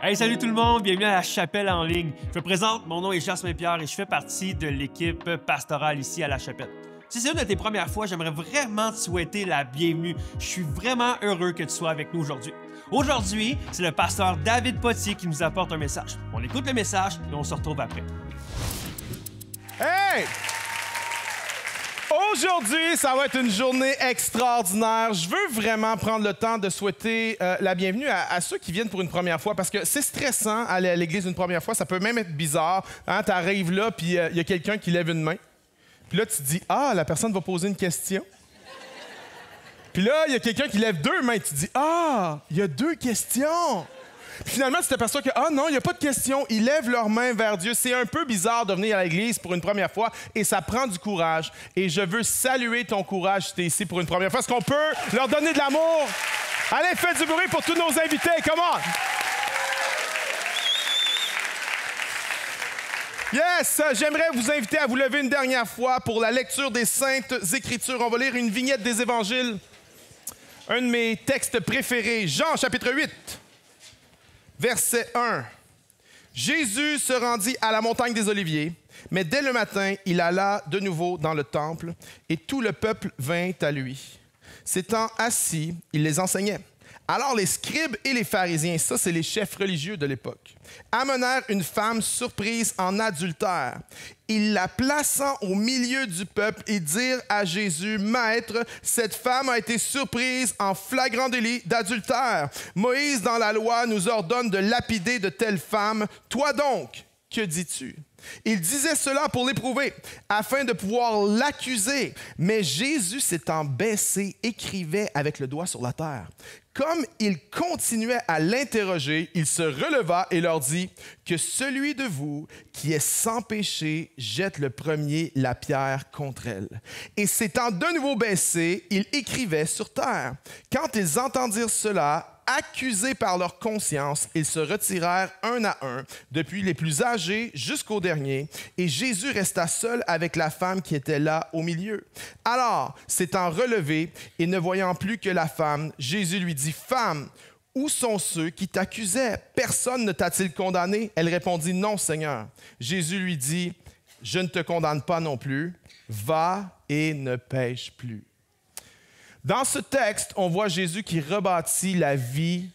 Hey, salut tout le monde, bienvenue à la Chapelle en ligne. Je me présente, mon nom est Jasmin Pierre et je fais partie de l'équipe pastorale ici à la Chapelle. Si c'est une de tes premières fois, j'aimerais vraiment te souhaiter la bienvenue. Je suis vraiment heureux que tu sois avec nous aujourd'hui. Aujourd'hui, c'est le pasteur David Potier qui nous apporte un message. On écoute le message et on se retrouve après. Hey! Aujourd'hui, ça va être une journée extraordinaire. Je veux vraiment prendre le temps de souhaiter la bienvenue à ceux qui viennent pour une première fois, parce que c'est stressant aller à l'église une première fois. Ça peut même être bizarre. Hein? Tu arrives là, puis il y a quelqu'un qui lève une main. Puis là, tu te dis, ah, la personne va poser une question. Puis là, il y a quelqu'un qui lève deux mains. Tu te dis, ah, il y a deux questions. Puis finalement, tu t'aperçois que, ah non, il n'y a pas de question. Ils lèvent leurs mains vers Dieu. C'est un peu bizarre de venir à l'église pour une première fois et ça prend du courage. Et je veux saluer ton courage si tu es ici pour une première fois. Est-ce qu'on peut leur donner de l'amour? Allez, faites du bruit pour tous nos invités. Come on! Yes! J'aimerais vous inviter à vous lever une dernière fois pour la lecture des Saintes Écritures. On va lire une vignette des Évangiles. Un de mes textes préférés, Jean, chapitre 8. Verset 1. Jésus se rendit à la montagne des Oliviers, mais dès le matin, il alla de nouveau dans le temple, et tout le peuple vint à lui. S'étant assis, il les enseignait. Alors les scribes et les pharisiens, ça c'est les chefs religieux de l'époque, amenèrent une femme surprise en adultère. Ils la plaçant au milieu du peuple et dirent à Jésus, « Maître, cette femme a été surprise en flagrant délit d'adultère. Moïse, dans la loi, nous ordonne de lapider de telles femmes. Toi donc, que dis-tu? » Il disait cela pour l'éprouver, afin de pouvoir l'accuser. Mais Jésus, s'étant baissé, écrivait avec le doigt sur la terre. Comme il continuait à l'interroger, il se releva et leur dit, « Que celui de vous qui est sans péché jette le premier la pierre contre elle. » Et s'étant de nouveau baissé, il écrivait sur terre. Quand ils entendirent cela, accusés par leur conscience, ils se retirèrent un à un, depuis les plus âgés jusqu'au dernier, et Jésus resta seul avec la femme qui était là au milieu. Alors, s'étant relevé et ne voyant plus que la femme, Jésus lui dit, « Femme, où sont ceux qui t'accusaient? Personne ne t'a-t-il condamné? » Elle répondit, « Non, Seigneur. » Jésus lui dit, « Je ne te condamne pas non plus. Va et ne pêche plus. » Dans ce texte, on voit Jésus qui rebâtit la vie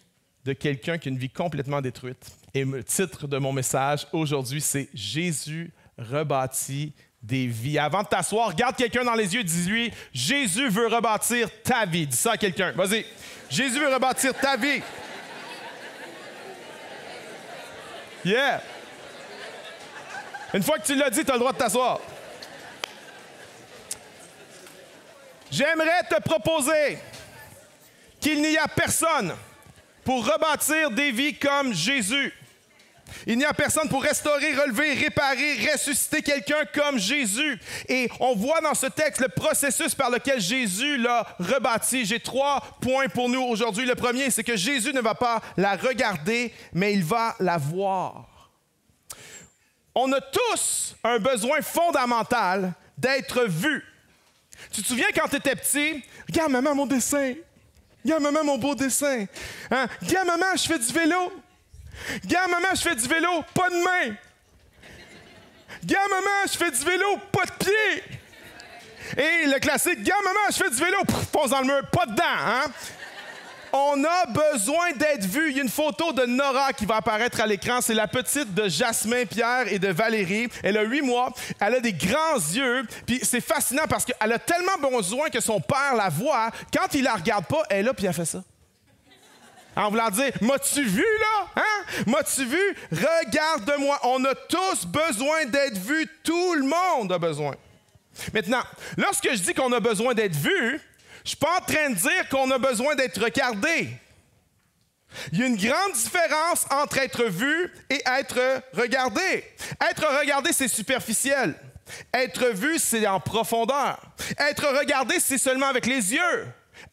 de quelqu'un qui a une vie complètement détruite. Et le titre de mon message aujourd'hui, c'est « Jésus rebâtit des vies ». Avant de t'asseoir, regarde quelqu'un dans les yeux et dis-lui « Jésus veut rebâtir ta vie ». Dis ça à quelqu'un. Vas-y. Jésus veut rebâtir ta vie. Yeah! Une fois que tu l'as dit, tu as le droit de t'asseoir. J'aimerais te proposer qu'il n'y a personne pour rebâtir des vies comme Jésus. Il n'y a personne pour restaurer, relever, réparer, ressusciter quelqu'un comme Jésus. Et on voit dans ce texte le processus par lequel Jésus l'a rebâti. J'ai 3 points pour nous aujourd'hui. Le premier, c'est que Jésus ne va pas la regarder, mais il va la voir. On a tous un besoin fondamental d'être vus. Tu te souviens quand tu étais petit? Regarde, maman, mon dessin. Regarde, maman, mon beau dessin. Hein? Regarde, maman, je fais du vélo. Regarde, maman, je fais du vélo, pas de main. Regarde, maman, je fais du vélo, pas de pied. Et le classique, regarde, maman, je fais du vélo, fonce dans le mur, pas dedans. Hein? On a besoin d'être vu. Il y a une photo de Nora qui va apparaître à l'écran. C'est la petite de Jasmin, Pierre et de Valérie. Elle a 8 mois. Elle a des grands yeux. Puis c'est fascinant parce qu'elle a tellement besoin que son père la voit. Quand il la regarde pas, elle est là puis elle fait ça. En voulant dire, m'as-tu vu là? Hein? M'as-tu vu? Regarde-moi. On a tous besoin d'être vus. Tout le monde a besoin. Maintenant, lorsque je dis qu'on a besoin d'être vu, je ne suis pas en train de dire qu'on a besoin d'être regardé. Il y a une grande différence entre être vu et être regardé. Être regardé, c'est superficiel. Être vu, c'est en profondeur. Être regardé, c'est seulement avec les yeux.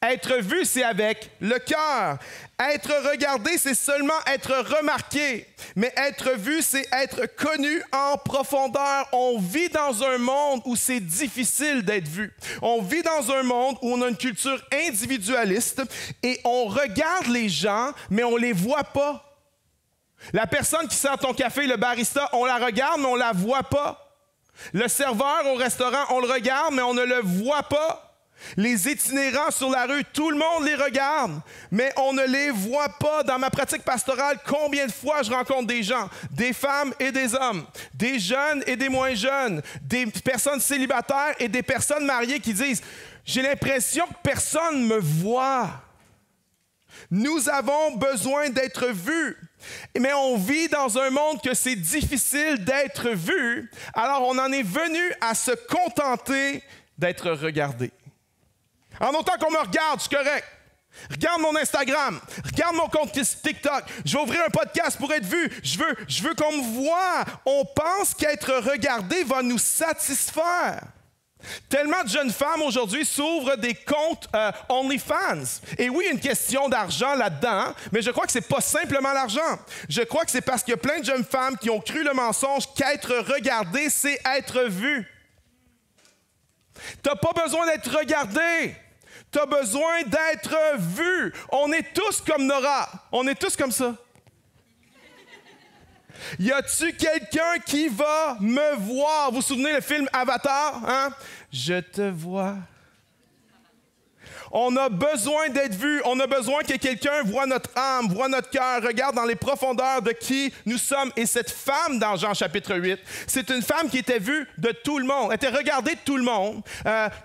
Être vu, c'est avec le cœur. Être regardé, c'est seulement être remarqué. Mais être vu, c'est être connu en profondeur. On vit dans un monde où c'est difficile d'être vu. On vit dans un monde où on a une culture individualiste et on regarde les gens, mais on ne les voit pas. La personne qui sert ton café, le barista, on la regarde, mais on ne la voit pas. Le serveur au restaurant, on le regarde, mais on ne le voit pas. Les itinérants sur la rue, tout le monde les regarde, mais on ne les voit pas. Dans ma pratique pastorale, combien de fois je rencontre des gens, des femmes et des hommes, des jeunes et des moins jeunes, des personnes célibataires et des personnes mariées qui disent « J'ai l'impression que personne ne me voit. » Nous avons besoin d'être vus. Mais on vit dans un monde que c'est difficile d'être vu, alors on en est venu à se contenter d'être regardé. En autant qu'on me regarde, je suis correct. Regarde mon Instagram, regarde mon compte TikTok. Je vais ouvrir un podcast pour être vu. Je veux qu'on me voie. On pense qu'être regardé va nous satisfaire. Tellement de jeunes femmes aujourd'hui s'ouvrent des comptes OnlyFans. Et oui, une question d'argent là-dedans, mais je crois que ce n'est pas simplement l'argent. Je crois que c'est parce qu'il y a plein de jeunes femmes qui ont cru le mensonge qu'être regardé, c'est être vu. Tu n'as pas besoin d'être regardé. Tu as besoin d'être vu. On est tous comme Nora. On est tous comme ça. Y a-tu quelqu'un qui va me voir? Vous vous souvenez le film Avatar? Hein? Je te vois. On a besoin d'être vu. On a besoin que quelqu'un voie notre âme, voie notre cœur, regarde dans les profondeurs de qui nous sommes. Et cette femme dans Jean chapitre 8, c'est une femme qui était vue de tout le monde. Elle était regardée de tout le monde.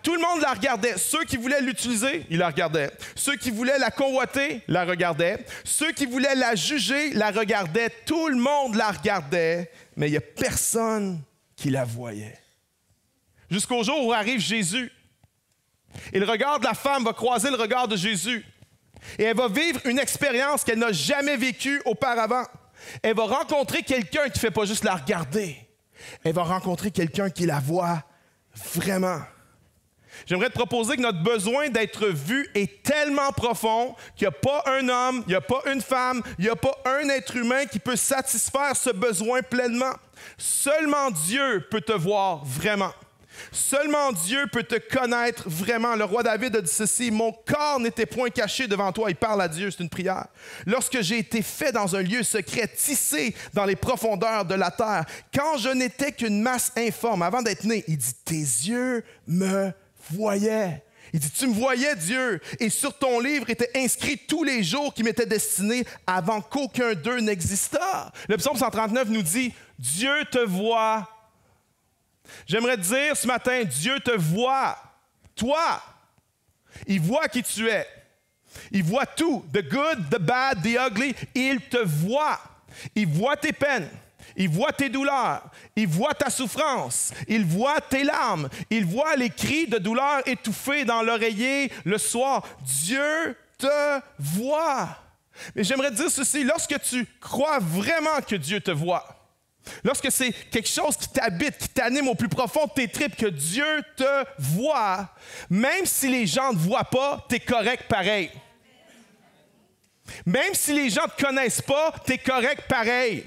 Tout le monde la regardait. Ceux qui voulaient l'utiliser, ils la regardaient. Ceux qui voulaient la convoiter, la regardaient. Ceux qui voulaient la juger, la regardaient. Tout le monde la regardait, mais il n'y a personne qui la voyait. Jusqu'au jour où arrive Jésus. Et le regard de la femme va croiser le regard de Jésus. Et elle va vivre une expérience qu'elle n'a jamais vécue auparavant. Elle va rencontrer quelqu'un qui ne fait pas juste la regarder. Elle va rencontrer quelqu'un qui la voit vraiment. J'aimerais te proposer que notre besoin d'être vu est tellement profond qu'il n'y a pas un homme, il n'y a pas une femme, il n'y a pas un être humain qui peut satisfaire ce besoin pleinement. Seulement Dieu peut te voir vraiment. Seulement Dieu peut te connaître vraiment. Le roi David a dit ceci, « Mon corps n'était point caché devant toi. » Il parle à Dieu, c'est une prière. « Lorsque j'ai été fait dans un lieu secret, tissé dans les profondeurs de la terre, quand je n'étais qu'une masse informe, avant d'être né, il dit, « Tes yeux me voyaient. » Il dit, « Tu me voyais, Dieu, et sur ton livre étaient inscrits tous les jours qui m'étaient destinés avant qu'aucun d'eux n'existât. » Le psaume 139 nous dit, « Dieu te voit. » J'aimerais te dire ce matin, Dieu te voit, toi. Il voit qui tu es. Il voit tout, the good, the bad, the ugly. Il te voit. Il voit tes peines. Il voit tes douleurs. Il voit ta souffrance. Il voit tes larmes. Il voit les cris de douleur étouffés dans l'oreiller le soir. Dieu te voit. Mais j'aimerais te dire ceci, lorsque tu crois vraiment que Dieu te voit, lorsque c'est quelque chose qui t'habite, qui t'anime au plus profond de tes tripes, que Dieu te voit, même si les gens ne te voient pas, tu es correct pareil. Même si les gens ne te connaissent pas, tu es correct pareil.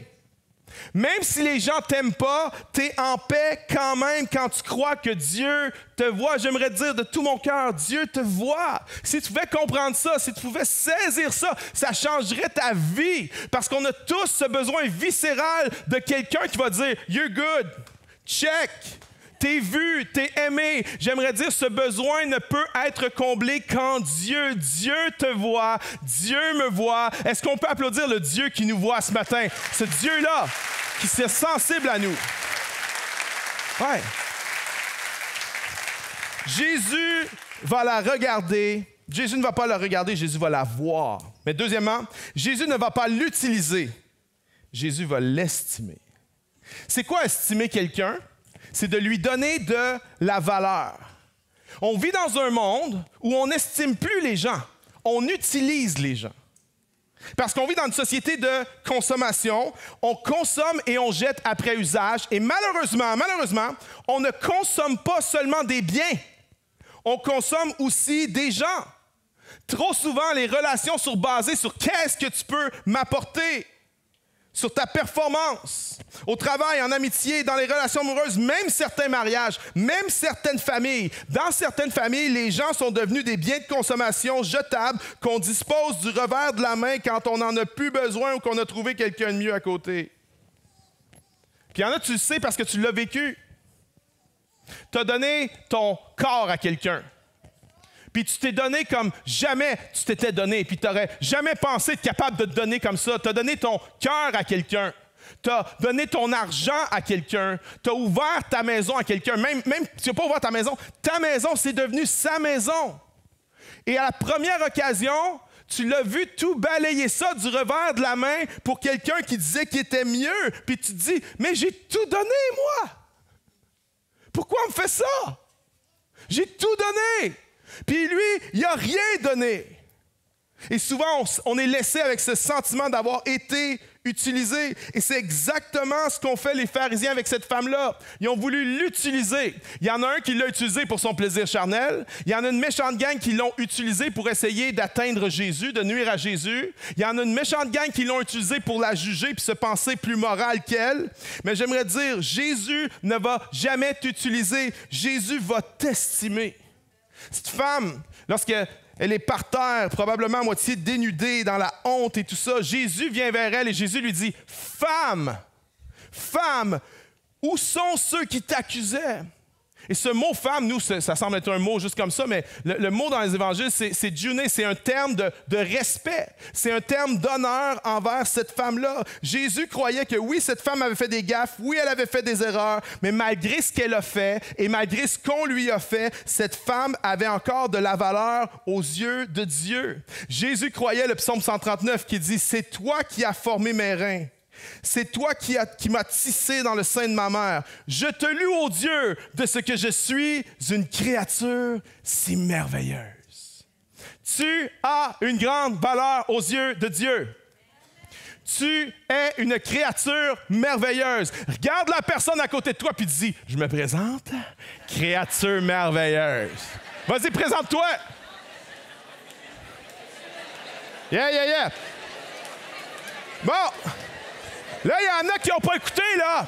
Même si les gens ne t'aiment pas, tu es en paix quand même quand tu crois que Dieu te voit. J'aimerais te dire de tout mon cœur, Dieu te voit. Si tu pouvais comprendre ça, si tu pouvais saisir ça, ça changerait ta vie. Parce qu'on a tous ce besoin viscéral de quelqu'un qui va dire « You're good, check ». T'es vu, t'es aimé. J'aimerais dire, ce besoin ne peut être comblé quand Dieu te voit, Dieu me voit. Est-ce qu'on peut applaudir le Dieu qui nous voit ce matin? Ce Dieu-là, qui est sensible à nous. Ouais. Jésus va la regarder. Jésus ne va pas la regarder, Jésus va la voir. Mais deuxièmement, Jésus ne va pas l'utiliser. Jésus va l'estimer. C'est quoi estimer quelqu'un? C'est de lui donner de la valeur. On vit dans un monde où on n'estime plus les gens, on utilise les gens. Parce qu'on vit dans une société de consommation, on consomme et on jette après usage. Et malheureusement, on ne consomme pas seulement des biens, on consomme aussi des gens. Trop souvent, les relations sont basées sur qu'est-ce que tu peux m'apporter, sur ta performance, au travail, en amitié, dans les relations amoureuses, même certains mariages, même certaines familles. Dans certaines familles, les gens sont devenus des biens de consommation jetables qu'on dispose du revers de la main quand on n'en a plus besoin ou qu'on a trouvé quelqu'un de mieux à côté. Puis il y en a, tu le sais parce que tu l'as vécu. Tu as donné ton corps à quelqu'un. Puis tu t'es donné comme jamais tu t'étais donné. Puis tu n'aurais jamais pensé être capable de te donner comme ça. Tu as donné ton cœur à quelqu'un. Tu as donné ton argent à quelqu'un. Tu as ouvert ta maison à quelqu'un. Même tu n'as pas ouvert ta maison, c'est devenu sa maison. Et à la première occasion, tu l'as vu tout balayer ça du revers de la main pour quelqu'un qui disait qu'il était mieux. Puis tu te dis, mais j'ai tout donné, moi. Pourquoi on me fait ça? J'ai tout donné. Puis lui, il n'a rien donné. Et souvent, on est laissé avec ce sentiment d'avoir été utilisé. Et c'est exactement ce qu'ont fait les pharisiens avec cette femme-là. Ils ont voulu l'utiliser. Il y en a un qui l'a utilisé pour son plaisir charnel. Il y en a une méchante gang qui l'ont utilisé pour essayer d'atteindre Jésus, de nuire à Jésus. Il y en a une méchante gang qui l'ont utilisé pour la juger puis se penser plus morale qu'elle. Mais j'aimerais dire, Jésus ne va jamais t'utiliser. Jésus va t'estimer. Cette femme, lorsqu'elle est par terre, probablement à moitié dénudée, dans la honte et tout ça, Jésus vient vers elle et Jésus lui dit, « Femme, femme, où sont ceux qui t'accusaient? » Et ce mot « femme », nous, ça semble être un mot juste comme ça, mais le mot dans les évangiles, c'est Juné, c'est un terme de respect. C'est un terme d'honneur envers cette femme-là. Jésus croyait que oui, cette femme avait fait des gaffes, oui, elle avait fait des erreurs, mais malgré ce qu'elle a fait et malgré ce qu'on lui a fait, cette femme avait encore de la valeur aux yeux de Dieu. Jésus croyait le psaume 139 qui dit « C'est toi qui as formé mes reins. C'est toi qui m'as tissé dans le sein de ma mère. Je te loue, ô Dieu, de ce que je suis une créature si merveilleuse. » Tu as une grande valeur aux yeux de Dieu. Tu es une créature merveilleuse. Regarde la personne à côté de toi puis dis, « Je me présente, créature merveilleuse. » Vas-y, présente-toi. Yeah. Bon. Là, il y en a qui n'ont pas écouté, là.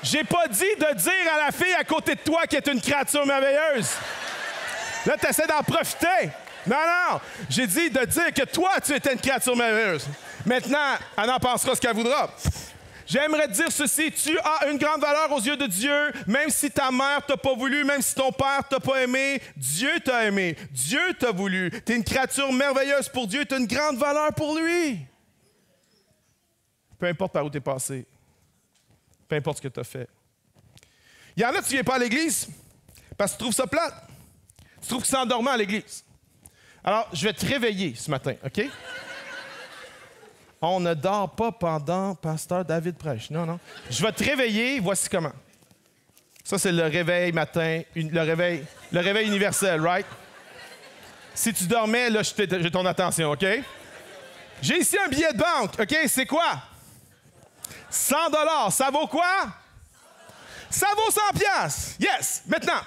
J'ai pas dit de dire à la fille à côté de toi qu'elle est une créature merveilleuse. Là, tu essaies d'en profiter. Non. J'ai dit de dire que toi, tu étais une créature merveilleuse. Maintenant, elle en pensera ce qu'elle voudra. J'aimerais te dire ceci, tu as une grande valeur aux yeux de Dieu, même si ta mère t'a pas voulu, même si ton père t'a pas aimé, Dieu t'a aimé, Dieu t'a voulu. Tu es une créature merveilleuse pour Dieu, tu as une grande valeur pour lui. Peu importe par où tu es passé. Peu importe ce que tu as fait. Il y en a, tu ne viens pas à l'église parce que tu trouves ça plate. Tu trouves que c'est endormant à l'église. Alors, je vais te réveiller ce matin, OK? On ne dort pas pendant Pasteur David prêche. Non. Je vais te réveiller, voici comment. Ça, c'est le réveil matin, le réveil universel, right? Si tu dormais, là, j'ai ton attention, OK? J'ai ici un billet de banque, OK? C'est quoi? 100 $. Ça vaut quoi? Ça vaut 100 $. Yes! Maintenant,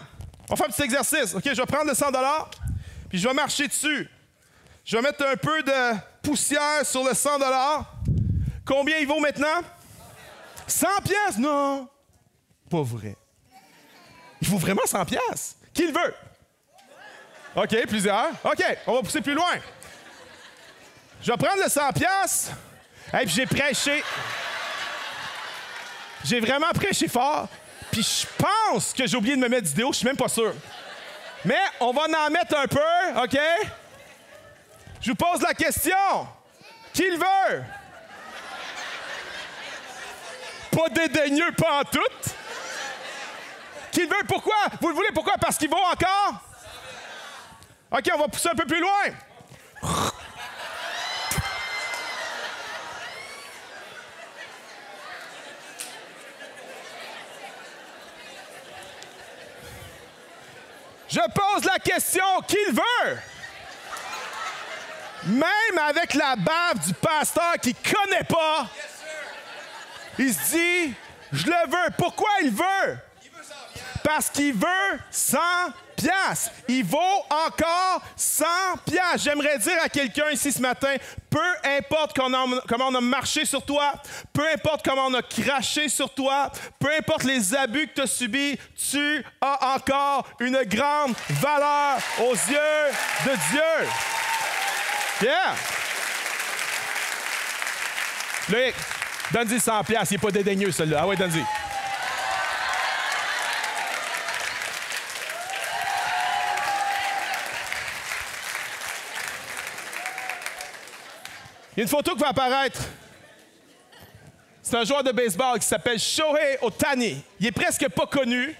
on fait un petit exercice. OK, je vais prendre le 100 $, puis je vais marcher dessus. Je vais mettre un peu de poussière sur le 100 $. Combien il vaut maintenant? 100 $? Non! Pas vrai. Il vaut vraiment 100 $? Qui le veut? OK, plusieurs. OK, on va pousser plus loin. Je vais prendre le 100 $. Et puis j'ai prêché. J'ai vraiment prêché fort. Puis je pense que j'ai oublié de me mettre vidéo, je suis même pas sûr. Mais on va en mettre un peu, OK? Je vous pose la question. Qui le veut? Pas dédaigneux, pas en tout. Qui le veut? Pourquoi? Vous le voulez pourquoi? Parce qu'il vaut encore? OK, on va pousser un peu plus loin. Je pose la question, qui le veut? Même avec la bave du pasteur qui ne connaît pas, il se dit, je le veux. Pourquoi il veut? Parce qu'il veut 100 piastres. Il vaut encore 100 piastres. J'aimerais dire à quelqu'un ici ce matin, peu importe comment on a marché sur toi, peu importe comment on a craché sur toi, peu importe les abus que tu as subis, tu as encore une grande valeur aux yeux de Dieu. Yeah! Loïc, donne-y 100 piastres. Il n'est pas dédaigneux, celui-là. Ah ouais, donne-y. Il y a une photo qui va apparaître. C'est un joueur de baseball qui s'appelle Shohei Ohtani. Il est presque pas connu,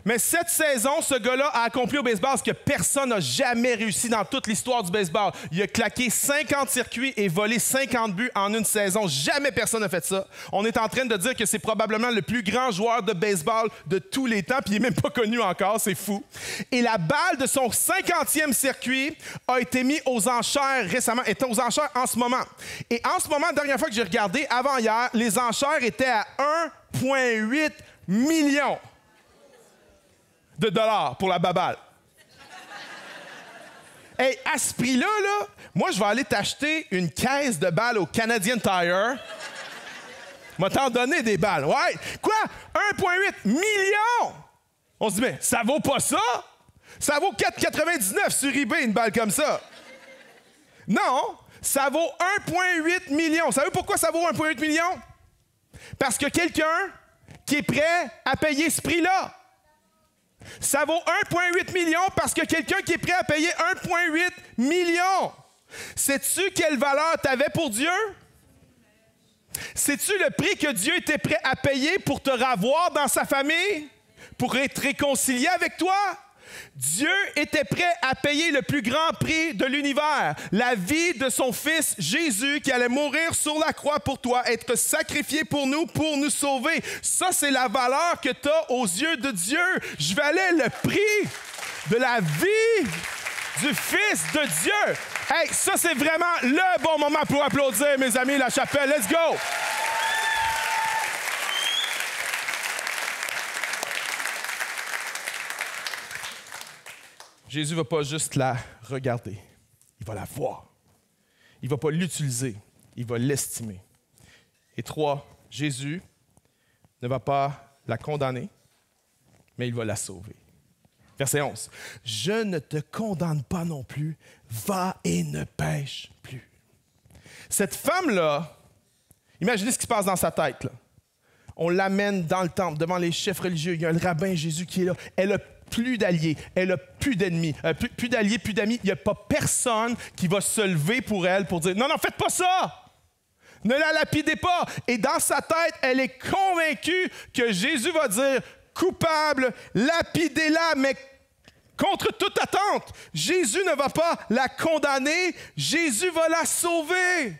mais cette saison, ce gars-là a accompli au baseball ce que personne n'a jamais réussi dans toute l'histoire du baseball. Il a claqué 50 circuits et volé 50 buts en une saison. Jamais personne n'a fait ça. On est en train de dire que c'est probablement le plus grand joueur de baseball de tous les temps, puis il n'est même pas connu encore, c'est fou. Et la balle de son 50e circuit a été mise aux enchères récemment, est aux enchères en ce moment. Et en ce moment, la dernière fois que j'ai regardé, avant hier, les enchères étaient à 1,8 million de dollars pour la baballe. Hey, à ce prix-là, là, moi, je vais aller t'acheter une caisse de balles au Canadian Tire. M'a t'en donné des balles. Ouais. Quoi? 1,8 million? On se dit, mais ça vaut pas ça? Ça vaut 4,99 sur eBay, une balle comme ça. Non, ça vaut 1,8 million. Vous savez pourquoi ça vaut 1,8 million? Parce que quelqu'un qui est prêt à payer ce prix-là. Ça vaut 1,8 million parce que quelqu'un qui est prêt à payer 1,8 million. Sais-tu quelle valeur tu avais pour Dieu? Sais-tu le prix que Dieu était prêt à payer pour te ravoir dans sa famille? Pour être réconcilié avec toi? Dieu était prêt à payer le plus grand prix de l'univers, la vie de son Fils Jésus qui allait mourir sur la croix pour toi, être sacrifié pour nous sauver. Ça, c'est la valeur que tu as aux yeux de Dieu. Je valais le prix de la vie du Fils de Dieu. Hey, ça, c'est vraiment le bon moment pour applaudir, mes amis, la chapelle. Let's go! Jésus ne va pas juste la regarder, il va la voir. Il ne va pas l'utiliser, il va l'estimer. Et 3, Jésus ne va pas la condamner, mais il va la sauver. Verset 11. « Je ne te condamne pas non plus, va et ne pêche plus. » Cette femme-là, imaginez ce qui se passe dans sa tête, là. On l'amène dans le temple, devant les chefs religieux. Il y a le rabbin Jésus qui est là. Elle a plus d'alliés, elle a plus d'ennemis, plus d'alliés, plus d'amis. Il n'y a pas personne qui va se lever pour elle pour dire « Non, non, faites pas ça! Ne la lapidez pas! » Et dans sa tête, elle est convaincue que Jésus va dire « Coupable, lapidez-la, mais contre toute attente. Jésus ne va pas la condamner, Jésus va la sauver. »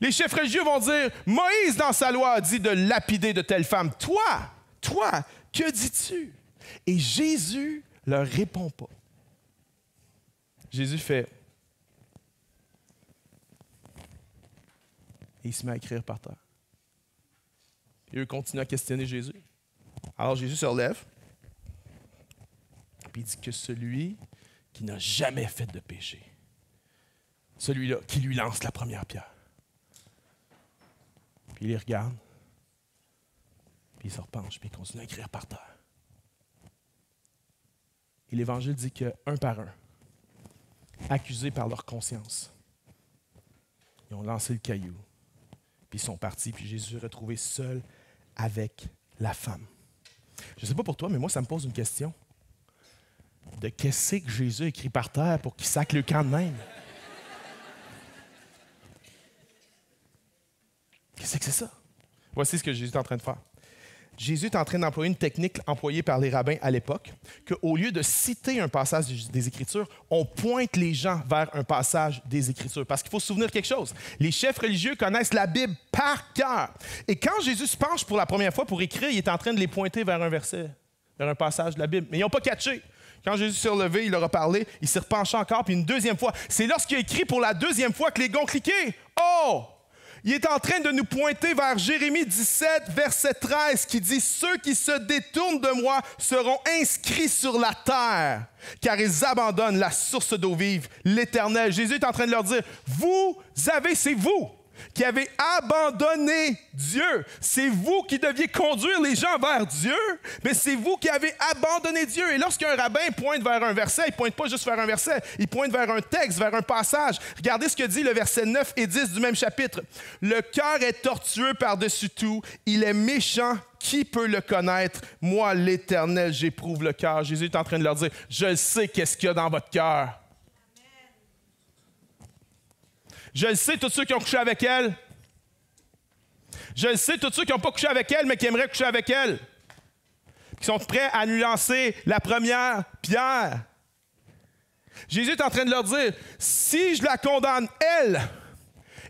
Les chefs religieux vont dire « Moïse, dans sa loi, a dit de lapider de telle femme. Toi, que dis-tu? » Et Jésus ne leur répond pas. Jésus fait. Et il se met à écrire par terre. Et eux continuent à questionner Jésus. Alors Jésus se relève. Puis il dit que celui qui n'a jamais fait de péché, celui-là qui lui lance la première pierre. Puis il les regarde. Puis il se repenche. Puis il continue à écrire par terre. Et l'Évangile dit qu'un par un, accusés par leur conscience, ils ont lancé le caillou, puis ils sont partis, puis Jésus est retrouvé seul avec la femme. Je ne sais pas pour toi, mais moi, ça me pose une question. De qu'est-ce que Jésus a écrit par terre pour qu'il sac le camp de même? Qu'est-ce que c'est ça? Voici ce que Jésus est en train de faire. Jésus est en train d'employer une technique employée par les rabbins à l'époque, qu'au lieu de citer un passage des Écritures, on pointe les gens vers un passage des Écritures. Parce qu'il faut se souvenir quelque chose. Les chefs religieux connaissent la Bible par cœur. Et quand Jésus se penche pour la première fois pour écrire, il est en train de les pointer vers un verset, vers un passage de la Bible. Mais ils n'ont pas catché. Quand Jésus s'est relevé, il leur a parlé, il s'est repenché encore, puis une deuxième fois. C'est lorsqu'il a écrit pour la deuxième fois que les gars ont cliqué. Oh! il est en train de nous pointer vers Jérémie 17, verset 13, qui dit « Ceux qui se détournent de moi seront inscrits sur la terre, car ils abandonnent la source d'eau vive, l'Éternel. » Jésus est en train de leur dire « c'est vous qui avez abandonné Dieu. C'est vous qui deviez conduire les gens vers Dieu, mais c'est vous qui avez abandonné Dieu. » Et lorsqu'un rabbin pointe vers un verset, il ne pointe pas juste vers un verset, il pointe vers un texte, vers un passage. Regardez ce que dit le verset 9 et 10 du même chapitre. « Le cœur est tortueux par-dessus tout, il est méchant. Qui peut le connaître? Moi, l'Éternel, j'éprouve le cœur. » Jésus est en train de leur dire « Je sais qu'est-ce qu'il y a dans votre cœur. » Je le sais, tous ceux qui ont couché avec elle. Je le sais, tous ceux qui n'ont pas couché avec elle, mais qui aimeraient coucher avec elle. Qui sont prêts à lui lancer la première pierre. Jésus est en train de leur dire, si je la condamne, elle,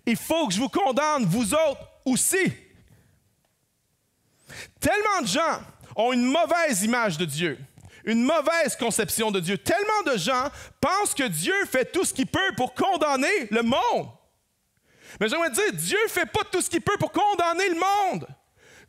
il faut que je vous condamne, vous autres aussi. Tellement de gens ont une mauvaise image de Dieu. Une mauvaise conception de Dieu. Tellement de gens pensent que Dieu fait tout ce qu'il peut pour condamner le monde. Mais j'aimerais dire, Dieu ne fait pas tout ce qu'il peut pour condamner le monde.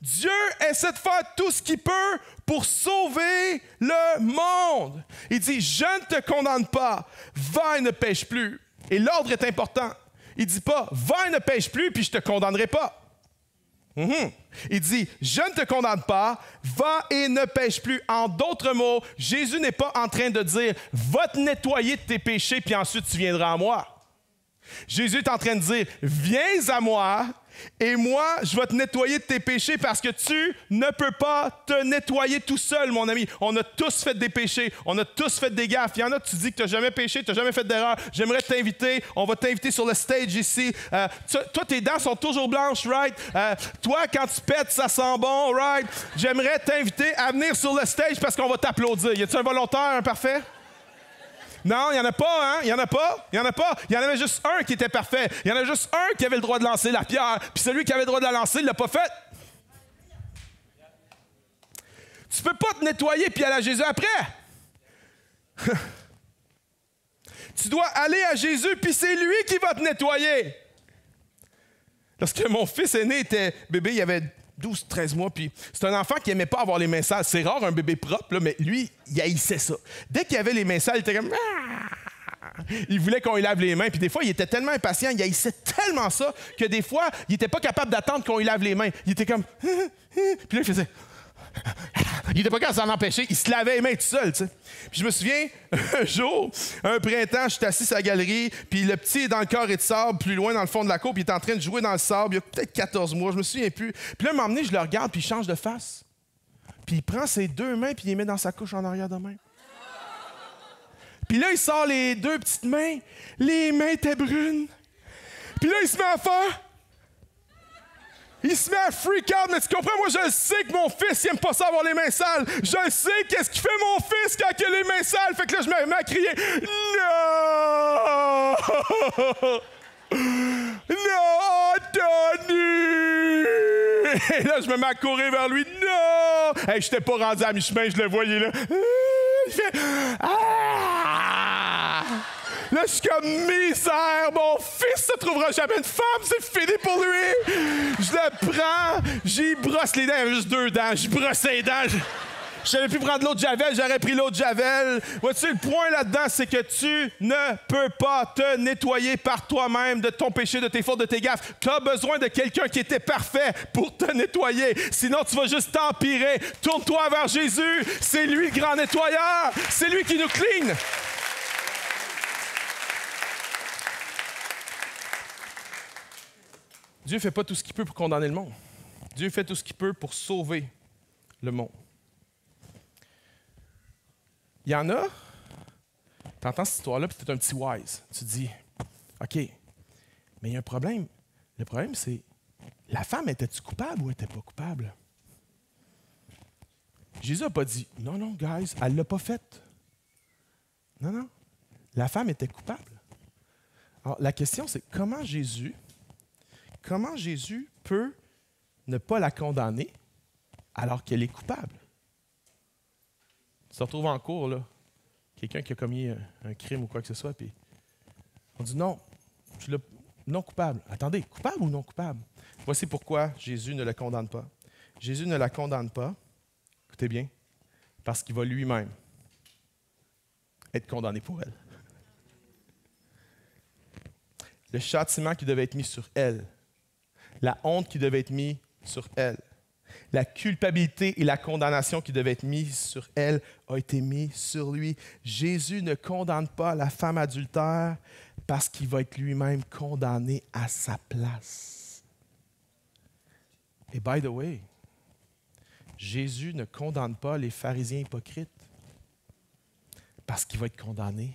Dieu essaie de faire tout ce qu'il peut pour sauver le monde. Il dit, je ne te condamne pas, va et ne pêche plus. Et l'ordre est important. Il ne dit pas, va et ne pêche plus, puis je ne te condamnerai pas. Il dit, je ne te condamne pas, va et ne pêche plus. En d'autres mots, Jésus n'est pas en train de dire, va te nettoyer de tes péchés, puis ensuite tu viendras à moi. Jésus est en train de dire, viens à moi et moi, je vais te nettoyer de tes péchés parce que tu ne peux pas te nettoyer tout seul, mon ami. On a tous fait des péchés, on a tous fait des gaffes. Il y en a, tu dis que tu n'as jamais péché, tu n'as jamais fait d'erreur. J'aimerais t'inviter, on va t'inviter sur le stage ici. Toi, tes dents sont toujours blanches, right? Toi, quand tu pètes, ça sent bon, right? J'aimerais t'inviter à venir sur le stage parce qu'on va t'applaudir. Y a-t-il un volontaire, un parfait? Non, il n'y en a pas, hein? Il n'y en a pas. Il y en avait juste un qui était parfait. Il y en a juste un qui avait le droit de lancer la pierre. Puis celui qui avait le droit de la lancer, il ne l'a pas fait. Tu ne peux pas te nettoyer puis aller à Jésus après. Tu dois aller à Jésus puis c'est lui qui va te nettoyer. Lorsque mon fils aîné était bébé, il avait 12-13 mois, puis c'est un enfant qui n'aimait pas avoir les mains sales. C'est rare un bébé propre, là, mais lui, il haïssait ça. Dès qu'il avait les mains sales, il était comme... Il voulait qu'on lui lave les mains, puis des fois, il était tellement impatient, il haïssait tellement ça, que des fois, il n'était pas capable d'attendre qu'on lui lave les mains. Il était comme... Puis là, il faisait... Il n'était pas capable de s'en empêcher, il se lavait les mains tout seul, tu sais. Puis je me souviens, un jour, un printemps, j'étais assis à la galerie, puis le petit est dans le carré de sable, plus loin dans le fond de la cour, puis il est en train de jouer dans le sable, il y a peut-être 14 mois, je me souviens plus. Puis là, à un moment donné, je le regarde, puis il change de face. Puis il prend ses deux mains, puis il les met dans sa couche en arrière de main. Puis là, il sort les deux petites mains, les mains étaient brunes. Puis là, il se met à faire... Il se met à freak out, mais tu comprends? Moi, je sais que mon fils, il n'aime pas ça avoir les mains sales. Je sais qu'est-ce qu'il fait mon fils quand il a les mains sales. Fait que là, je me mets à crier « Non! Non, Tony! » Et là, je me mets à courir vers lui. « Non! » Hey, je n'étais pas rendu à mi-chemin, je le voyais là. Il fait « Ah! » Là, je suis comme misère, mon fils ne trouvera jamais une femme, c'est fini pour lui. Je le prends, j'y brosse les dents, il y avait juste 2 dents, j'y brosse les dents. Je n'avais pu prendre l'autre javel, j'aurais pris l'autre javel. Vois-tu, le point là-dedans, c'est que tu ne peux pas te nettoyer par toi-même de ton péché, de tes fautes, de tes gaffes. Tu as besoin de quelqu'un qui était parfait pour te nettoyer. Sinon, tu vas juste t'empirer. Tourne-toi vers Jésus. C'est lui le grand nettoyeur. C'est lui qui nous clean. Dieu ne fait pas tout ce qu'il peut pour condamner le monde. Dieu fait tout ce qu'il peut pour sauver le monde. Il y en a, tu entends cette histoire-là, puis tu es un petit wise. Tu te dis, OK, mais il y a un problème. Le problème, c'est, la femme, était-tu coupable ou était pas coupable? Jésus n'a pas dit, non, non, guys, elle ne l'a pas faite. Non, non, la femme était coupable. Alors, la question, c'est comment Jésus peut ne pas la condamner alors qu'elle est coupable? Tu te retrouves en cours, là, quelqu'un qui a commis un crime ou quoi que ce soit, puis on dit non, non coupable. Attendez, coupable ou non coupable? Voici pourquoi Jésus ne la condamne pas. Jésus ne la condamne pas, écoutez bien, parce qu'il va lui-même être condamné pour elle. Le châtiment qui devait être mis sur elle, la honte qui devait être mise sur elle, la culpabilité et la condamnation qui devaient être mises sur elle a été mise sur lui. Jésus ne condamne pas la femme adultère parce qu'il va être lui-même condamné à sa place. Et by the way, Jésus ne condamne pas les pharisiens hypocrites parce qu'il va être condamné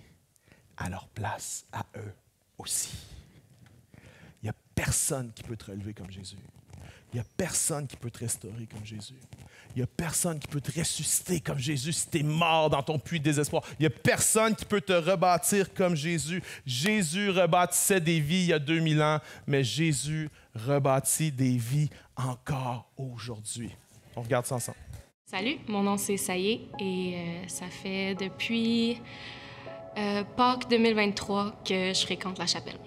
à leur place, à eux aussi. Il n'y a personne qui peut te relever comme Jésus. Il n'y a personne qui peut te restaurer comme Jésus. Il n'y a personne qui peut te ressusciter comme Jésus si tu es mort dans ton puits de désespoir. Il n'y a personne qui peut te rebâtir comme Jésus. Jésus rebâtissait des vies il y a 2000 ans, mais Jésus rebâtit des vies encore aujourd'hui. On regarde ça ensemble. Salut, mon nom c'est Saïe et ça fait depuis Pâques 2023 que je fréquente la chapelle.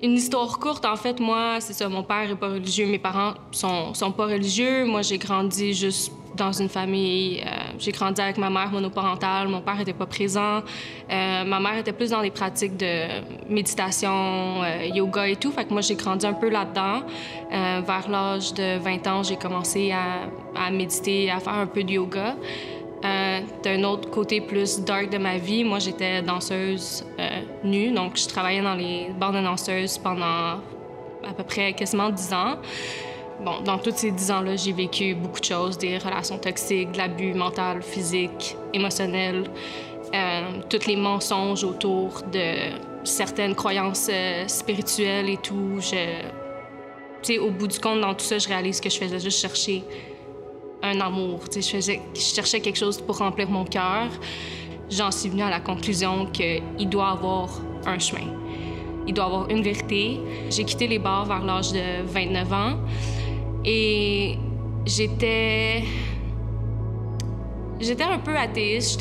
Une histoire courte, en fait, moi, c'est ça, mon père n'est pas religieux, mes parents sont pas religieux. Moi, j'ai grandi juste dans une famille, j'ai grandi avec ma mère monoparentale, mon père n'était pas présent. Ma mère était plus dans des pratiques de méditation, yoga et tout, fait que moi, j'ai grandi un peu là-dedans. Vers l'âge de 20 ans, j'ai commencé à méditer, à faire un peu de yoga. D'un autre côté plus dark de ma vie, moi, j'étais danseuse nue, donc je travaillais dans les bars de danseuses pendant à peu près quasiment 10 ans. Bon, dans tous ces 10 ans-là, j'ai vécu beaucoup de choses, des relations toxiques, de l'abus mental, physique, émotionnel, tous les mensonges autour de certaines croyances spirituelles et tout. Tu sais, au bout du compte, dans tout ça, je réalise que je faisais juste chercher un amour. Je cherchais quelque chose pour remplir mon cœur. J'en suis venue à la conclusion qu'il doit avoir un chemin. Il doit avoir une vérité. J'ai quitté les bars vers l'âge de 29 ans et j'étais un peu athéiste.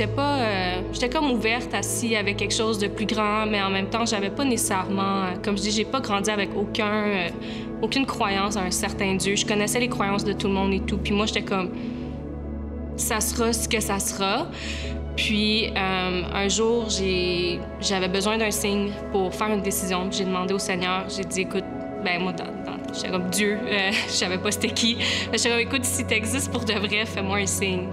J'étais comme ouverte, assise avec quelque chose de plus grand, mais en même temps, j'avais pas nécessairement, comme je dis, j'ai pas grandi avec aucune croyance à un certain Dieu. Je connaissais les croyances de tout le monde et tout. Puis moi, j'étais comme, ça sera ce que ça sera. Puis un jour, j'avais besoin d'un signe pour faire une décision. J'ai demandé au Seigneur, j'ai dit, écoute, ben moi, j'étais comme Dieu, je savais pas c'était qui. J'étais comme, écoute, si t'existes pour de vrai, fais-moi un signe.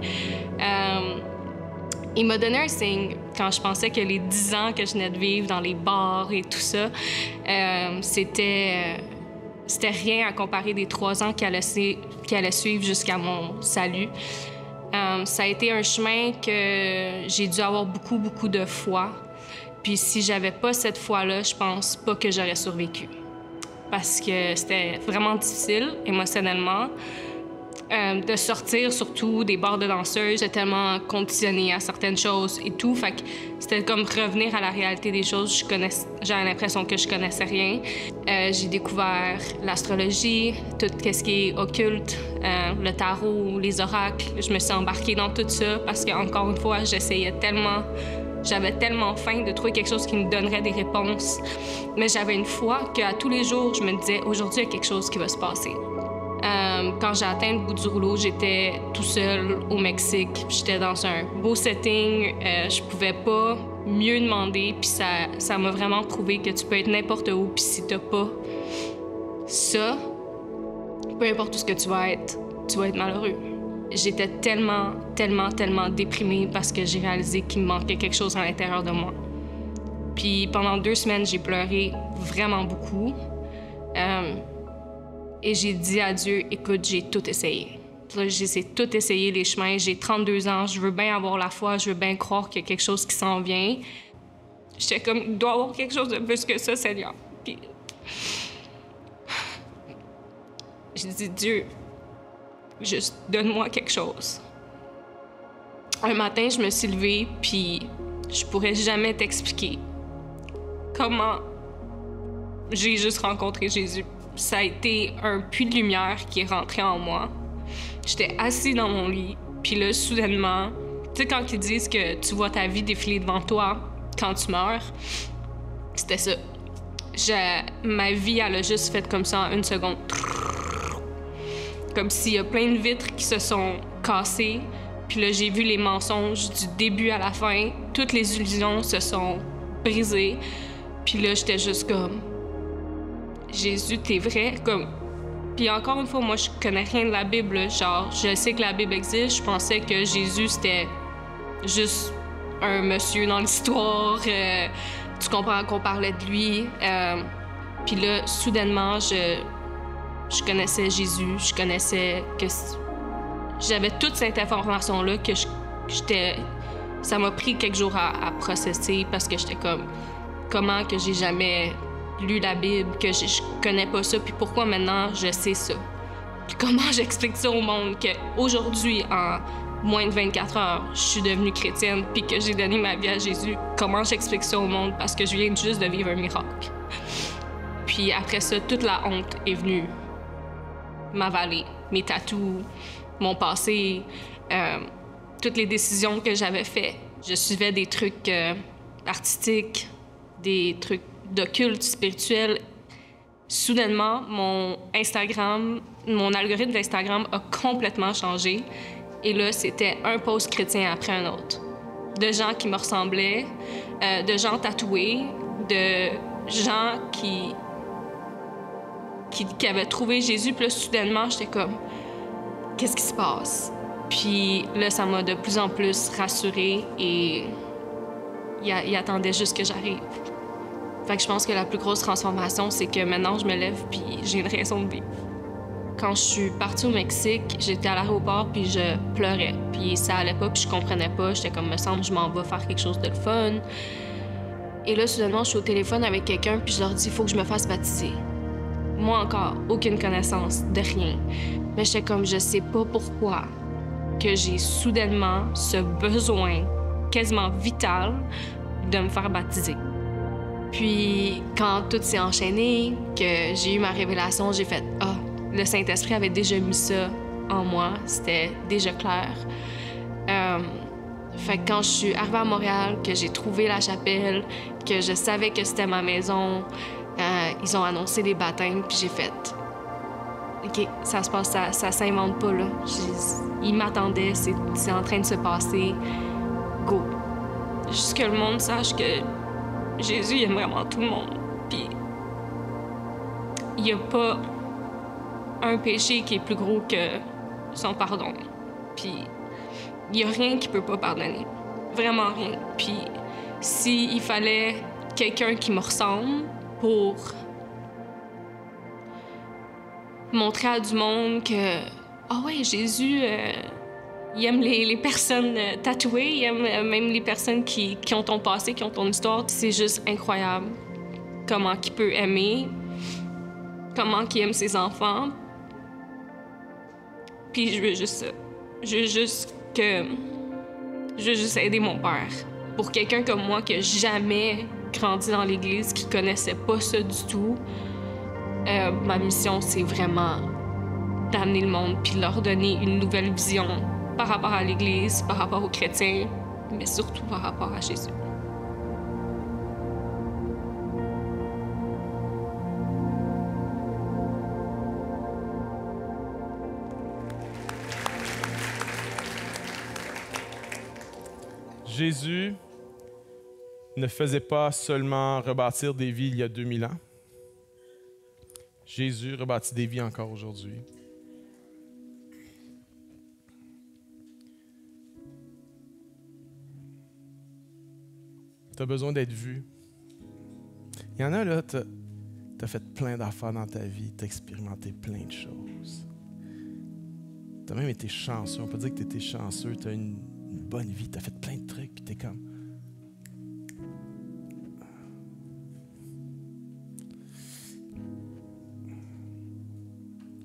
Il m'a donné un signe quand je pensais que les 10 ans que je venais de vivre dans les bars et tout ça, c'était rien à comparer des 3 ans qui allaient suivre jusqu'à mon salut. Ça a été un chemin que j'ai dû avoir beaucoup, beaucoup de foi. Puis si j'avais pas cette foi-là, je pense pas que j'aurais survécu. Parce que c'était vraiment difficile émotionnellement. De sortir surtout des bars de danseuses, j'étais tellement conditionnée à certaines choses et tout. Fait que c'était comme revenir à la réalité des choses. J'avais l'impression que je connaissais rien. J'ai découvert l'astrologie, tout ce qui est occulte, le tarot, les oracles. Je me suis embarquée dans tout ça parce qu'encore une fois, j'avais tellement faim de trouver quelque chose qui me donnerait des réponses. Mais j'avais une foi qu'à tous les jours, je me disais, aujourd'hui, il y a quelque chose qui va se passer. Quand j'ai atteint le bout du rouleau, j'étais tout seul au Mexique. J'étais dans un beau setting. Je pouvais pas mieux demander. Puis ça m'a vraiment prouvé que tu peux être n'importe où. Puis si t'as pas ça, peu importe où ce que tu vas être malheureux. J'étais tellement, tellement, tellement déprimée parce que j'ai réalisé qu'il me manquait quelque chose à l'intérieur de moi. Puis pendant 2 semaines, j'ai pleuré vraiment beaucoup. Et j'ai dit à Dieu, écoute, j'ai tout essayé. J'ai tout essayé, les chemins. J'ai 32 ans, je veux bien avoir la foi, je veux bien croire qu'il y a quelque chose qui s'en vient. J'étais comme, il doit y avoir quelque chose de plus que ça, Seigneur. Puis j'ai dit, Dieu, juste donne-moi quelque chose. Un matin, je me suis levée, puis je pourrais jamais t'expliquer comment j'ai juste rencontré Jésus. Ça a été un puits de lumière qui est rentré en moi. J'étais assise dans mon lit, puis là, soudainement, tu sais, quand ils disent que tu vois ta vie défiler devant toi quand tu meurs, c'était ça. ma vie, elle a juste fait comme ça en 1 seconde. Comme s'il y a plein de vitres qui se sont cassées. Puis là, j'ai vu les mensonges du début à la fin. Toutes les illusions se sont brisées. Puis là, j'étais juste comme... Jésus, t'es vrai? Comme... Puis encore une fois, moi, je connais rien de la Bible. Là. Genre, je sais que la Bible existe. Je pensais que Jésus, c'était juste un monsieur dans l'histoire. Tu comprends qu'on parlait de lui. Puis là, soudainement, je connaissais Jésus. Je connaissais que... J'avais toute cette information-là que j'étais... Ça m'a pris quelques jours à processer parce que j'étais comme... Comment que j'ai jamais lu la Bible, que je connais pas ça, puis pourquoi maintenant je sais ça? Puis comment j'explique ça au monde qu'aujourd'hui, en moins de 24 heures, je suis devenue chrétienne puis que j'ai donné ma vie à Jésus? Comment j'explique ça au monde? Parce que je viens juste de vivre un miracle. Puis après ça, toute la honte est venue m'avaler. Mes tatous, mon passé, toutes les décisions que j'avais faites. Je suivais des trucs artistiques, des trucs d'occulte, spirituel. Soudainement, mon algorithme d'Instagram a complètement changé. Et là, c'était un post chrétien après un autre. De gens qui me ressemblaient, de gens tatoués, de gens qui avaient trouvé Jésus. Puis là, soudainement, j'étais comme... Qu'est-ce qui se passe? Puis là, ça m'a de plus en plus rassurée et il attendait juste que j'arrive. Fait que je pense que la plus grosse transformation, c'est que maintenant, je me lève puis j'ai une raison de vivre. Quand je suis partie au Mexique, j'étais à l'aéroport puis je pleurais. Puis ça allait pas puis je comprenais pas. J'étais comme, me semble, je m'en vais faire quelque chose de le fun. Et là, soudainement, je suis au téléphone avec quelqu'un puis je leur dis, il faut que je me fasse baptiser. Moi encore, aucune connaissance de rien. Mais j'étais comme, je sais pas pourquoi que j'ai soudainement ce besoin quasiment vital de me faire baptiser. Puis, quand tout s'est enchaîné, que j'ai eu ma révélation, j'ai fait « Ah, le Saint-Esprit avait déjà mis ça en moi, c'était déjà clair. » Fait que quand je suis arrivée à Montréal, que j'ai trouvé la chapelle, que je savais que c'était ma maison, ils ont annoncé les baptêmes, puis j'ai fait « OK, ça se passe, ça s'invente pas, là. » Ils m'attendaient, c'est en train de se passer. Go. Juste que le monde sache que Jésus, il aime vraiment tout le monde. Puis, il n'y a pas un péché qui est plus gros que son pardon. Puis, il n'y a rien qui peut pas pardonner. Vraiment rien. Puis, s'il fallait quelqu'un qui me ressemble pour montrer à du monde que, ah ouais, Jésus, il aime les personnes tatouées, il aime même les personnes qui ont ton passé, qui ont ton histoire. C'est juste incroyable comment il peut aimer, comment il aime ses enfants. Puis je veux juste ça. Je veux juste aider mon père. Pour quelqu'un comme moi qui n'a jamais grandi dans l'Église, qui connaissait pas ça du tout, ma mission, c'est vraiment d'amener le monde puis leur donner une nouvelle vision par rapport à l'Église, par rapport aux chrétiens, mais surtout par rapport à Jésus. Jésus ne faisait pas seulement rebâtir des vies il y a 2000 ans. Jésus rebâtit des vies encore aujourd'hui. Tu as besoin d'être vu. Il y en a là, tu as fait plein d'affaires dans ta vie, tu as expérimenté plein de choses. Tu as même été chanceux. On peut dire que tu étais chanceux, tu as une bonne vie, tu as fait plein de trucs, puis tu es comme...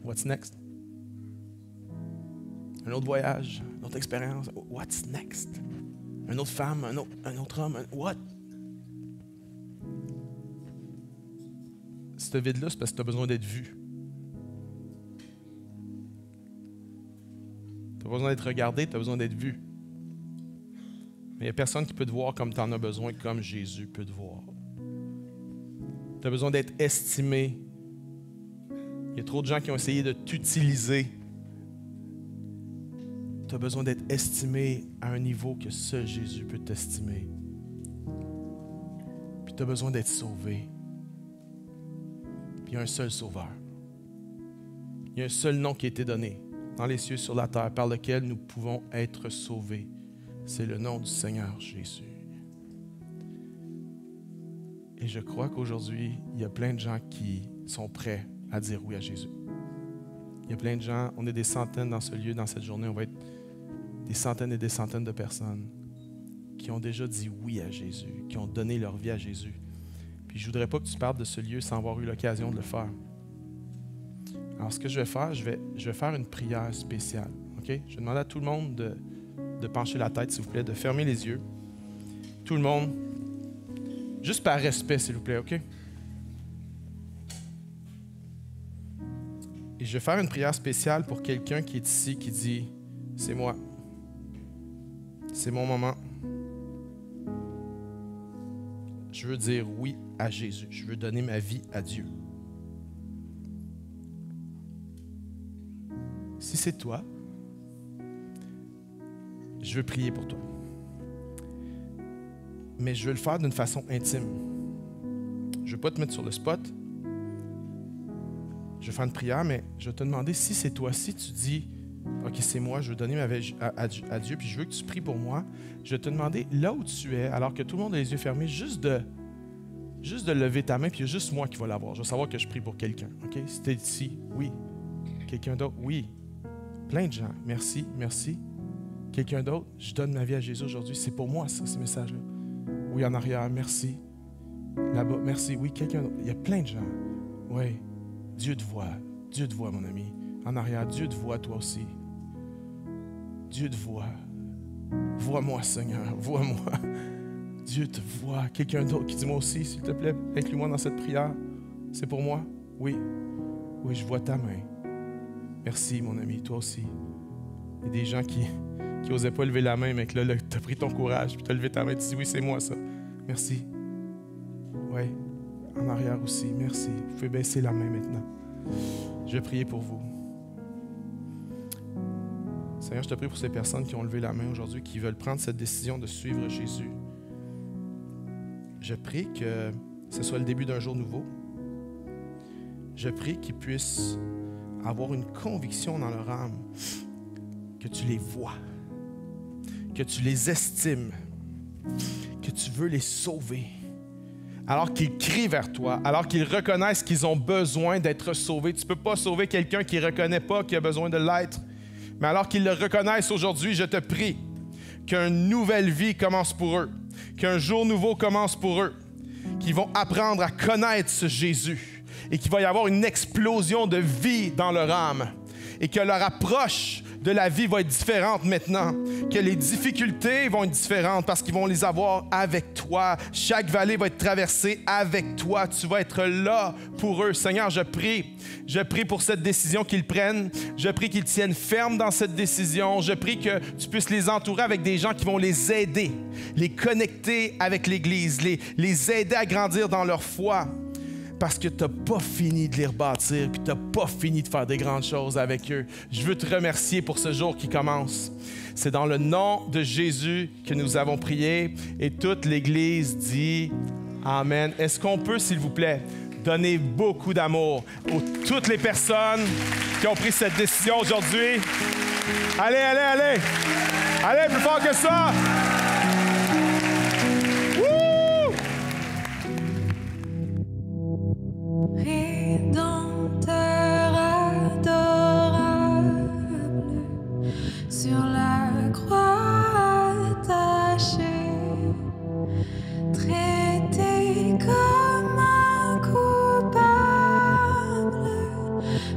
What's next? Un autre voyage, une autre expérience. What's next? Une autre femme, un autre homme, what? Ce vide-là, c'est parce que tu as besoin d'être vu. Tu as besoin d'être regardé, tu as besoin d'être vu. Mais il n'y a personne qui peut te voir comme tu en as besoin, comme Jésus peut te voir. Tu as besoin d'être estimé. Il y a trop de gens qui ont essayé de t'utiliser. Tu as besoin d'être estimé à un niveau que seul Jésus peut t'estimer. Puis tu as besoin d'être sauvé. Puis il y a un seul sauveur. Il y a un seul nom qui a été donné dans les cieux, sur la terre, par lequel nous pouvons être sauvés. C'est le nom du Seigneur Jésus. Et je crois qu'aujourd'hui, il y a plein de gens qui sont prêts à dire oui à Jésus. Il y a plein de gens, on est des centaines dans ce lieu, dans cette journée, on va être des centaines et des centaines de personnes qui ont déjà dit oui à Jésus, qui ont donné leur vie à Jésus. Puis je ne voudrais pas que tu partes de ce lieu sans avoir eu l'occasion de le faire. Alors ce que je vais faire, je vais faire une prière spéciale. Okay? Je vais demander à tout le monde de pencher la tête, s'il vous plaît, de fermer les yeux. Tout le monde, juste par respect, s'il vous plaît, OK? Et je vais faire une prière spéciale pour quelqu'un qui est ici, qui dit, c'est moi. C'est mon moment. Je veux dire oui à Jésus. Je veux donner ma vie à Dieu. Si c'est toi, je veux prier pour toi. Mais je veux le faire d'une façon intime. Je ne veux pas te mettre sur le spot. Je vais faire une prière, mais je vais te demander si c'est toi. Si tu dis, OK, c'est moi, je veux donner ma vie à Dieu, puis je veux que tu pries pour moi, je vais te demander, là où tu es, alors que tout le monde a les yeux fermés, juste de lever ta main, puis il y a juste moi qui va l'avoir. Je vais savoir que je prie pour quelqu'un. OK? Si tu es ici, oui. Quelqu'un d'autre, oui. Plein de gens, merci, merci. Quelqu'un d'autre, je donne ma vie à Jésus aujourd'hui. C'est pour moi, ça, ce message-là. Oui, en arrière, merci. Là-bas, merci. Oui, quelqu'un d'autre. Il y a plein de gens. Oui. Dieu te voit, mon ami. En arrière, Dieu te voit, toi aussi. Dieu te voit. Vois-moi, Seigneur, vois-moi. Dieu te voit. Quelqu'un d'autre qui dit, moi aussi, s'il te plaît, inclus-moi dans cette prière. C'est pour moi? Oui. Oui, je vois ta main. Merci, mon ami, toi aussi. Il y a des gens qui n'osaient pas lever la main, mais que là, tu as pris ton courage, puis tu as levé ta main, tu dis, oui, c'est moi, ça. Merci. Oui. En arrière aussi, merci. Vous pouvez baisser la main maintenant. Je vais prier pour vous. Seigneur, je te prie pour ces personnes qui ont levé la main aujourd'hui, qui veulent prendre cette décision de suivre Jésus. Je prie que ce soit le début d'un jour nouveau. Je prie qu'ils puissent avoir une conviction dans leur âme que tu les vois, que tu les estimes, que tu veux les sauver. Alors qu'ils crient vers toi, alors qu'ils reconnaissent qu'ils ont besoin d'être sauvés. Tu ne peux pas sauver quelqu'un qui ne reconnaît pas qu'il a besoin de l'être. Mais alors qu'ils le reconnaissent aujourd'hui, je te prie qu'une nouvelle vie commence pour eux, qu'un jour nouveau commence pour eux, qu'ils vont apprendre à connaître ce Jésus et qu'il va y avoir une explosion de vie dans leur âme et que leur approche de la vie va être différente maintenant, que les difficultés vont être différentes parce qu'ils vont les avoir avec toi. Chaque vallée va être traversée avec toi. Tu vas être là pour eux. Seigneur, je prie pour cette décision qu'ils prennent. Je prie qu'ils tiennent ferme dans cette décision. Je prie que tu puisses les entourer avec des gens qui vont les aider, les connecter avec l'Église, les aider à grandir dans leur foi. Parce que tu n'as pas fini de les rebâtir, puis tu n'as pas fini de faire des grandes choses avec eux. Je veux te remercier pour ce jour qui commence. C'est dans le nom de Jésus que nous avons prié et toute l'Église dit Amen. Est-ce qu'on peut, s'il vous plaît, donner beaucoup d'amour à toutes les personnes qui ont pris cette décision aujourd'hui? Allez, allez, allez! Allez, plus fort que ça! Rédempteur adorable, sur la croix attachée, traité comme un coupable,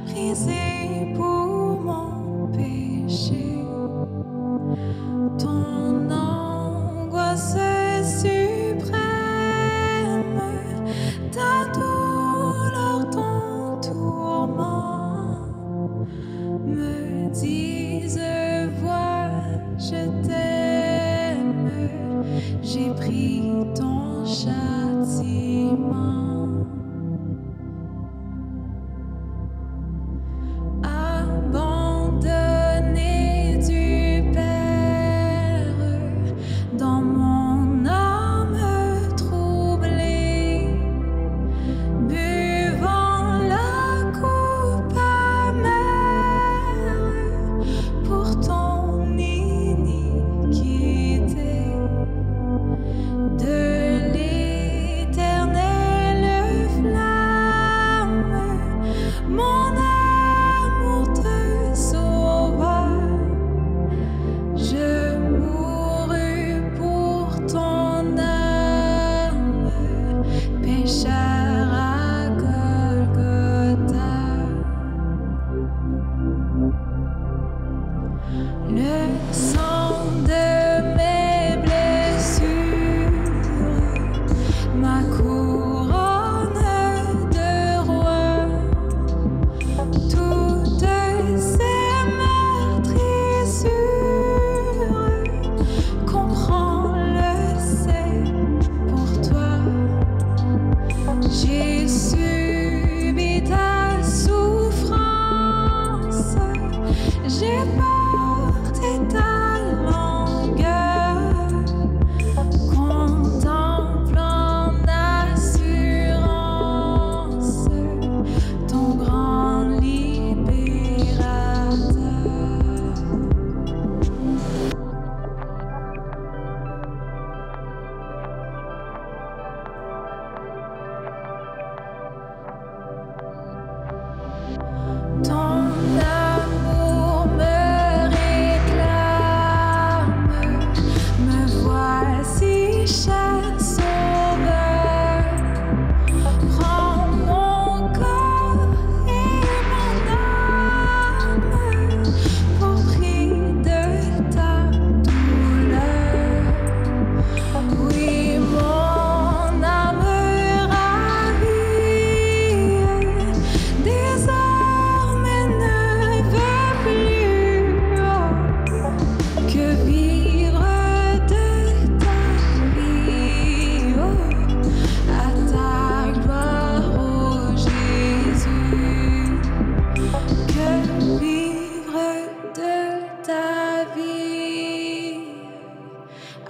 brisé pour mon péché. Ton nom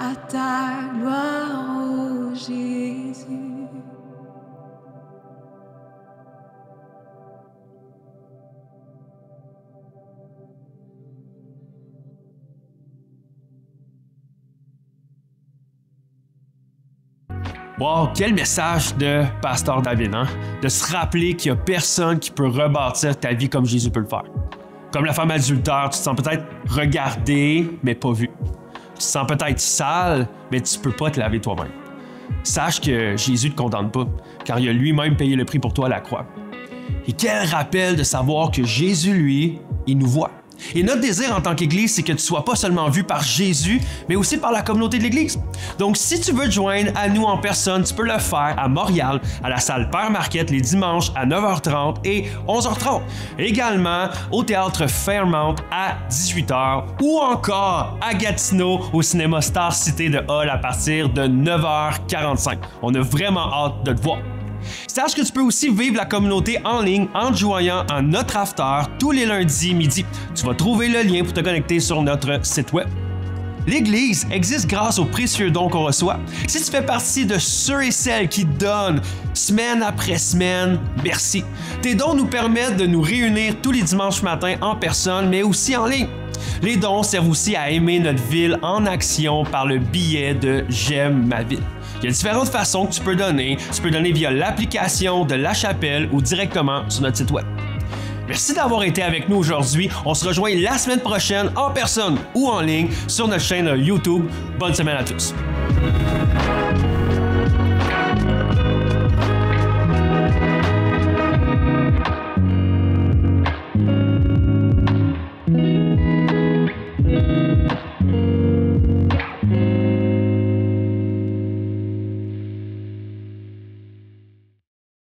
à ta gloire, ô Jésus. Wow, quel message de Pasteur David, hein? De se rappeler qu'il n'y a personne qui peut rebâtir ta vie comme Jésus peut le faire. Comme la femme adultère, tu te sens peut-être regardé, mais pas vu. Tu te sens peut-être sale, mais tu ne peux pas te laver toi-même. Sache que Jésus ne te condamne pas, car il a lui-même payé le prix pour toi à la croix. Et quel rappel de savoir que Jésus, lui, il nous voit. Et notre désir en tant qu'Église, c'est que tu ne sois pas seulement vu par Jésus, mais aussi par la communauté de l'Église. Donc, si tu veux te joindre à nous en personne, tu peux le faire à Montréal, à la salle Père Marquette, les dimanches à 9h30 et 11h30. Également au Théâtre Fairmount à 18h ou encore à Gatineau au cinéma Star Cité de Hall à partir de 9h45. On a vraiment hâte de te voir. Sache que tu peux aussi vivre la communauté en ligne en te joignant à notre after tous les lundis midi. Tu vas trouver le lien pour te connecter sur notre site web. L'Église existe grâce aux précieux dons qu'on reçoit. Si tu fais partie de ceux et celles qui donnent semaine après semaine, merci. Tes dons nous permettent de nous réunir tous les dimanches matins en personne, mais aussi en ligne. Les dons servent aussi à aimer notre ville en action par le biais de J'aime ma ville. Il y a différentes façons que tu peux donner. Tu peux donner via l'application de La Chapelle ou directement sur notre site web. Merci d'avoir été avec nous aujourd'hui. On se rejoint la semaine prochaine en personne ou en ligne sur notre chaîne YouTube. Bonne semaine à tous.